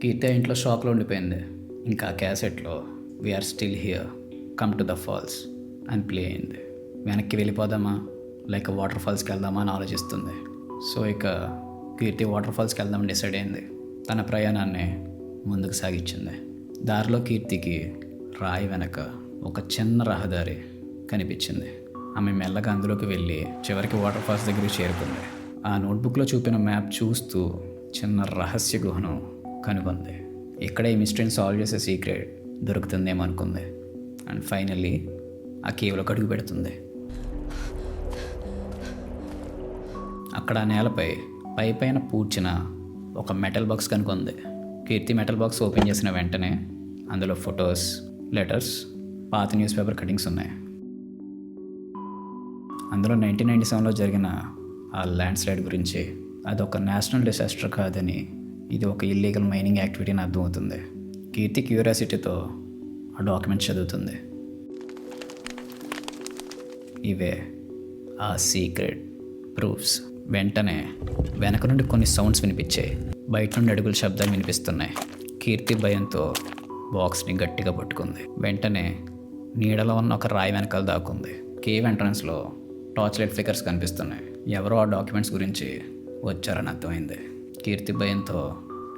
కీర్తి ఇంట్లో షాక్లో ఉండిపోయింది. ఇంకా క్యాసెట్లో we are still here, come to the falls అని ప్లే అయింది. వెనక్కి వెళ్ళిపోదామా లేక వాటర్ ఫాల్స్కి వెళ్దామా అని ఆలోచిస్తుంది. సో ఇక కీర్తి వాటర్ ఫాల్స్కి వెళ్దామని డిసైడ్ అయింది. తన ప్రయాణాన్ని ముందుకు సాగించింది. దారిలో కీర్తికి రాయి వెనక ఒక చిన్న రహదారి కనిపించింది. ఆమె మెల్లగా అందులోకి వెళ్ళి చివరికి వాటర్ ఫాల్స్ దగ్గరికి చేరుకుంది. ఆ నోట్బుక్లో చూపిన మ్యాప్ చూస్తూ చిన్న రహస్య గుహను కనుగొంది. ఇక్కడే ఈ మిస్టరీని సాల్వ్ చేసే సీక్రెట్ దొరుకుతుందేమో అనుకుంది. అండ్ ఫైనల్లీ ఆ కేవ్లోకి అడుగు పెడుతుంది. అక్కడ ఆ నేలపై పైన పూడ్చిన ఒక మెటల్ బాక్స్ కనుగొంది. కీర్తి మెటల్ బాక్స్ ఓపెన్ చేసిన వెంటనే అందులో ఫొటోస్, లెటర్స్, పాత న్యూస్ పేపర్ కటింగ్స్ ఉన్నాయి. అందులో 1997లో జరిగిన ఆ ల్యాండ్ స్లైడ్ గురించి, అదొక నేషనల్ డిసాస్టర్ కాదని ఇది ఒక ఇల్లీగల్ మైనింగ్ యాక్టివిటీ అని అర్థమవుతుంది. కీర్తి క్యూరియాసిటీతో ఆ డాక్యుమెంట్స్ చదువుతుంది. ఇవే ఆ సీక్రెట్ ప్రూఫ్స్. వెంటనే వెనక నుండి కొన్ని సౌండ్స్ వినిపించాయి. బయట నుండి అడుగుల శబ్దాలు వినిపిస్తున్నాయి. కీర్తి భయంతో బాక్స్ని గట్టిగా పట్టుకుంది. వెంటనే నీడలో ఉన్న ఒక రాయి వెనకాల దాక్కుంది. కేవ్ ఎంట్రన్స్లో టార్చ్ లైట్ ఫ్లికర్స్ కనిపిస్తున్నాయి. ఎవరో ఆ డాక్యుమెంట్స్ గురించి వచ్చారని అర్థమైంది. కీర్తి భయంతో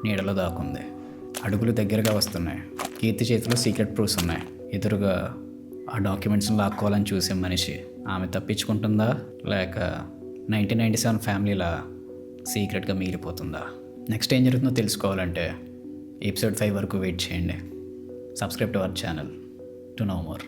నీడలో దాక్కుంది. అడుగులు దగ్గరగా వస్తున్నాయి. కీర్తి చేతిలో సీక్రెట్ ప్రూఫ్స్ ఉన్నాయి. ఎదురుగా ఆ డాక్యుమెంట్స్ని లాక్కోవాలని చూసే మనిషి. ఆమె తప్పించుకుంటుందా లేక 1997 ఫ్యామిలీలా సీక్రెట్గా మిగిలిపోతుందా? నెక్స్ట్ ఏం జరుగుతుందో తెలుసుకోవాలంటే ఎపిసోడ్ 5 వరకు వెయిట్ చేయండి. Subscribe to our channel to know more.